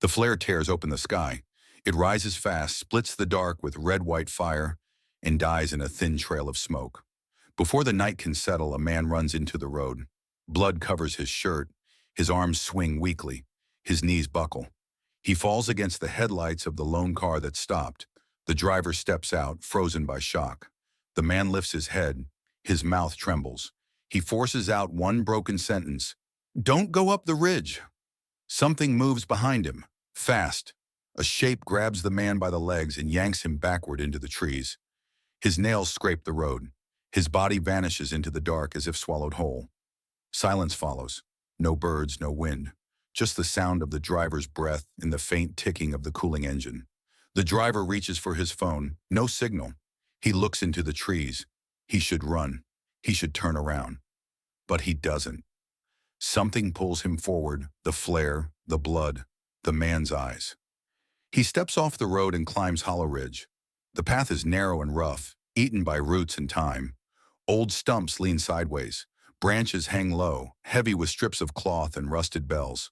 The flare tears open the sky. It rises fast, splits the dark with red-white fire, and dies in a thin trail of smoke. Before the night can settle, a man runs into the road. Blood covers his shirt. His arms swing weakly. His knees buckle. He falls against the headlights of the lone car that stopped. The driver steps out, frozen by shock. The man lifts his head. His mouth trembles. He forces out one broken sentence. "Don't go up the ridge." Something moves behind him, fast. A shape grabs the man by the legs and yanks him backward into the trees. His nails scrape the road. His body vanishes into the dark as if swallowed whole. Silence follows. No birds, no wind. Just the sound of the driver's breath and the faint ticking of the cooling engine. The driver reaches for his phone. No signal. He looks into the trees. He should run. He should turn around. But he doesn't. Something pulls him forward, the flare, the blood, the man's eyes. He steps off the road and climbs Hollow Ridge. The path is narrow and rough, eaten by roots and time. Old stumps lean sideways. Branches hang low, heavy with strips of cloth and rusted bells.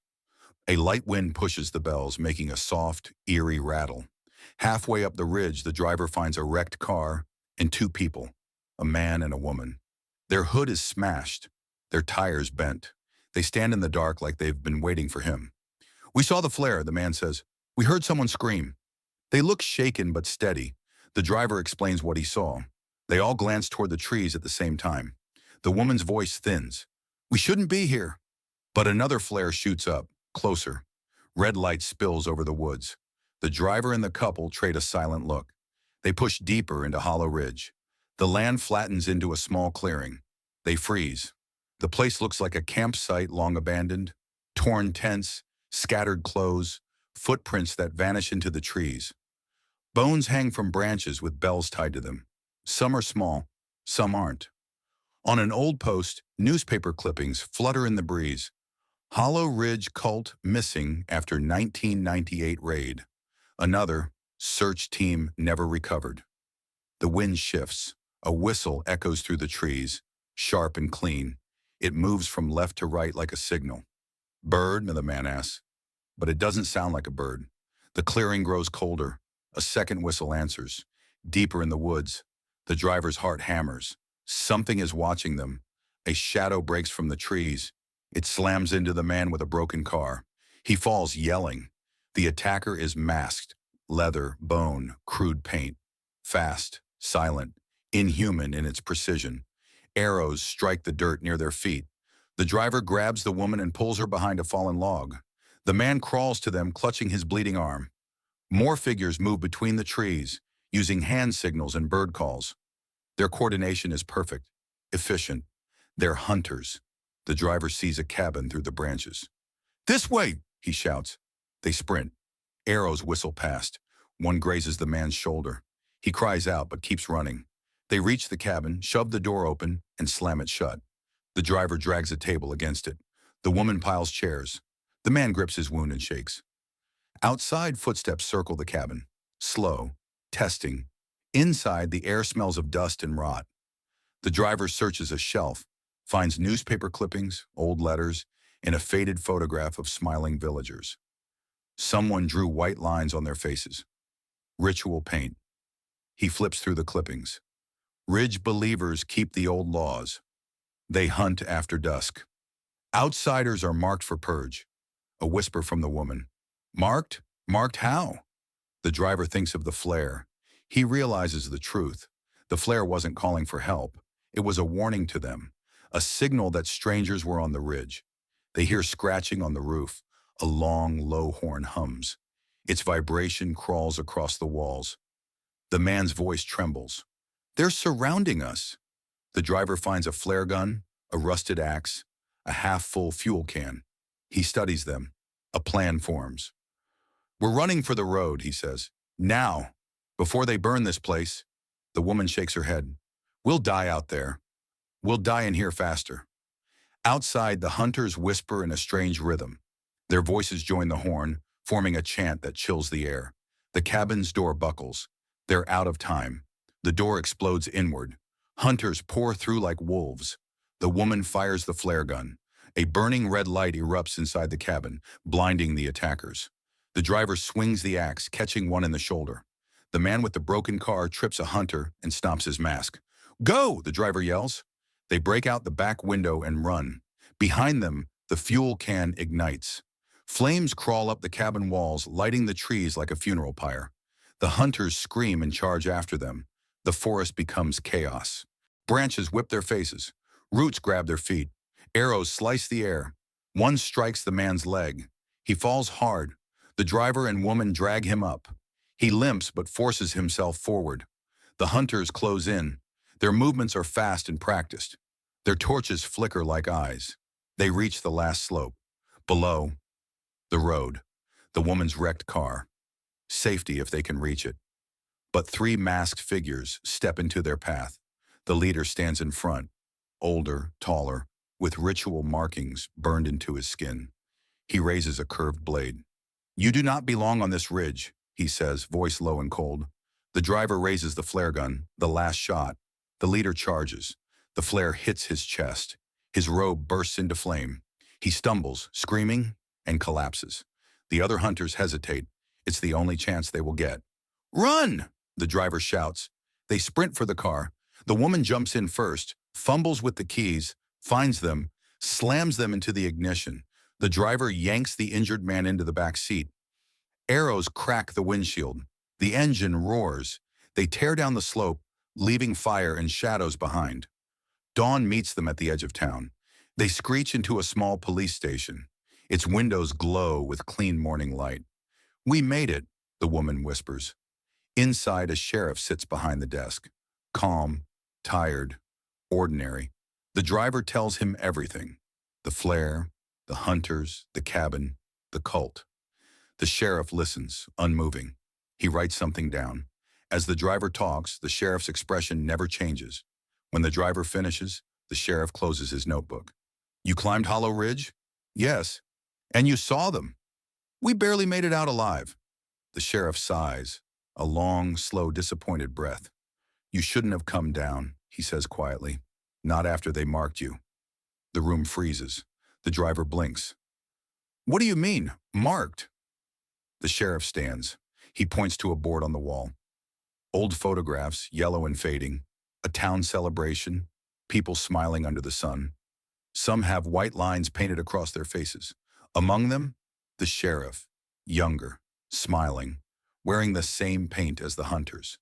A light wind pushes the bells, making a soft, eerie rattle. Halfway up the ridge, the driver finds a wrecked car and two people, a man and a woman. Their hood is smashed, their tires bent. They stand in the dark like they've been waiting for him. "We saw the flare," the man says. "We heard someone scream." They look shaken but steady. The driver explains what he saw. They all glance toward the trees at the same time. The woman's voice thins. "We shouldn't be here." But another flare shoots up, closer. Red light spills over the woods. The driver and the couple trade a silent look. They push deeper into Hollow Ridge. The land flattens into a small clearing. They freeze. The place looks like a campsite long abandoned. Torn tents, scattered clothes, footprints that vanish into the trees. Bones hang from branches with bells tied to them. Some are small, some aren't. On an old post, newspaper clippings flutter in the breeze. Hollow Ridge cult missing after 1998 raid. Another, search team never recovered. The wind shifts. A whistle echoes through the trees, sharp and clean. It moves from left to right like a signal. "Bird?" the man asks. But it doesn't sound like a bird. The clearing grows colder. A second whistle answers. Deeper in the woods, the driver's heart hammers. Something is watching them. A shadow breaks from the trees. It slams into the man with a broken car. He falls yelling. The attacker is masked. Leather, bone, crude paint. Fast, silent, inhuman in its precision. Arrows strike the dirt near their feet. The driver grabs the woman and pulls her behind a fallen log. The man crawls to them, clutching his bleeding arm. More figures move between the trees, using hand signals and bird calls. Their coordination is perfect, efficient. They're hunters. The driver sees a cabin through the branches. "This way!" he shouts. They sprint. Arrows whistle past. One grazes the man's shoulder. He cries out but keeps running. They reach the cabin, shove the door open, and slam it shut. The driver drags a table against it. The woman piles chairs. The man grips his wound and shakes. Outside, footsteps circle the cabin. Slow, testing. Inside, the air smells of dust and rot. The driver searches a shelf, finds newspaper clippings, old letters, and a faded photograph of smiling villagers. Someone drew white lines on their faces. Ritual paint. He flips through the clippings. Ridge believers keep the old laws. They hunt after dusk. Outsiders are marked for purge. A whisper from the woman. "Marked? Marked how?" The driver thinks of the flare. He realizes the truth. The flare wasn't calling for help. It was a warning to them, a signal that strangers were on the ridge. They hear scratching on the roof. A long, low horn hums. Its vibration crawls across the walls. The man's voice trembles. "They're surrounding us." The driver finds a flare gun, a rusted axe, a half-full fuel can. He studies them. A plan forms. "We're running for the road," he says. "Now, before they burn this place." The woman shakes her head. "We'll die out there. We'll die in here faster." Outside, the hunters whisper in a strange rhythm. Their voices join the horn, forming a chant that chills the air. The cabin's door buckles. They're out of time. The door explodes inward. Hunters pour through like wolves. The woman fires the flare gun. A burning red light erupts inside the cabin, blinding the attackers. The driver swings the axe, catching one in the shoulder. The man with the broken car trips a hunter and stomps his mask. Go, the driver yells. They break out the back window and run. Behind them, the fuel can ignites. Flames crawl up the cabin walls, lighting the trees like a funeral pyre. The hunters scream and charge after them. The forest becomes chaos. Branches whip their faces. Roots grab their feet. Arrows slice the air. One strikes the man's leg. He falls hard. The driver and woman drag him up. He limps but forces himself forward. The hunters close in. Their movements are fast and practiced. Their torches flicker like eyes. They reach the last slope. Below, the road. The woman's wrecked car. Safety if they can reach it. But three masked figures step into their path. The leader stands in front, older, taller, with ritual markings burned into his skin. He raises a curved blade. You do not belong on this ridge, he says, voice low and cold. The driver raises the flare gun, the last shot. The leader charges. The flare hits his chest. His robe bursts into flame. He stumbles, screaming, and collapses. The other hunters hesitate. It's the only chance they will get. Run! The driver shouts. They sprint for the car. The woman jumps in first, fumbles with the keys, finds them, slams them into the ignition. The driver yanks the injured man into the back seat. Arrows crack the windshield. The engine roars. They tear down the slope, leaving fire and shadows behind. Dawn meets them at the edge of town. They screech into a small police station. Its windows glow with clean morning light. We made it, the woman whispers. Inside, a sheriff sits behind the desk. Calm, tired, ordinary. The driver tells him everything. The flare, the hunters, the cabin, the cult. The sheriff listens, unmoving. He writes something down. As the driver talks, the sheriff's expression never changes. When the driver finishes, the sheriff closes his notebook. You climbed Hollow Ridge? Yes. And you saw them? We barely made it out alive. The sheriff sighs, a long, slow, disappointed breath. You shouldn't have come down, he says quietly. Not after they marked you. The room freezes. The driver blinks. What do you mean, marked? The sheriff stands. He points to a board on the wall. Old photographs, yellow and fading. A town celebration. People smiling under the sun. Some have white lines painted across their faces. Among them, the sheriff, younger, smiling, wearing the same paint as the hunters.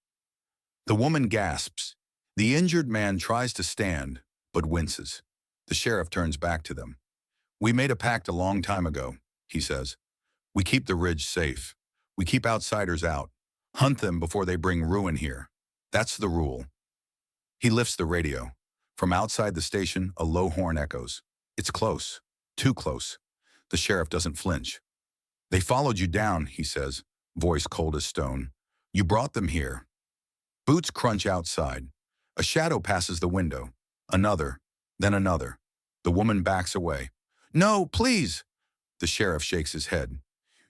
The woman gasps. The injured man tries to stand, but winces. The sheriff turns back to them. We made a pact a long time ago, he says. We keep the ridge safe. We keep outsiders out. Hunt them before they bring ruin here. That's the rule. He lifts the radio. From outside the station, a low horn echoes. It's close. Too close. The sheriff doesn't flinch. They followed you down, he says, voice cold as stone. You brought them here. Boots crunch outside. A shadow passes the window. Another, then another. The woman backs away. No, please. The sheriff shakes his head.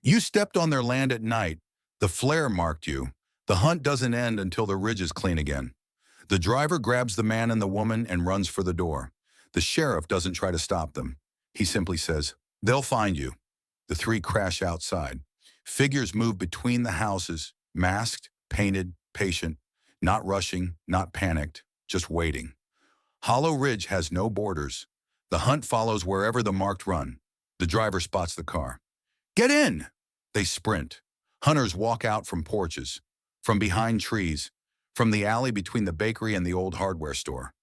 You stepped on their land at night. The flare marked you. The hunt doesn't end until the ridge is clean again. The driver grabs the man and the woman and runs for the door. The sheriff doesn't try to stop them. He simply says, they'll find you. The three crash outside. Figures move between the houses, masked, painted, patient, not rushing, not panicked, just waiting. Hollow Ridge has no borders. The hunt follows wherever the marked run. The driver spots the car. Get in! They sprint. Hunters walk out from porches, from behind trees, from the alley between the bakery and the old hardware store.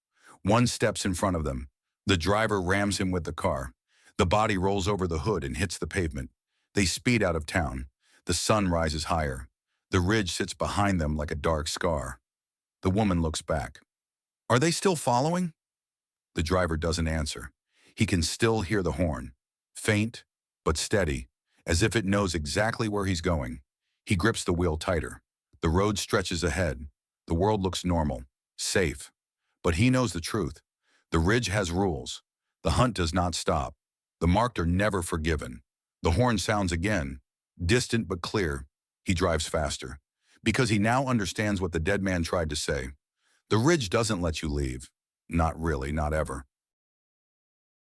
One steps in front of them. The driver rams him with the car. The body rolls over the hood and hits the pavement. They speed out of town. The sun rises higher. The ridge sits behind them like a dark scar. The woman looks back. Are they still following? The driver doesn't answer. He can still hear the horn, faint but steady, as if it knows exactly where he's going. He grips the wheel tighter. The road stretches ahead. The world looks normal, safe. But he knows the truth. The ridge has rules. The hunt does not stop. The marked are never forgiven. The horn sounds again, distant but clear. He drives faster, because he now understands what the dead man tried to say. The ridge doesn't let you leave. Not really, not ever.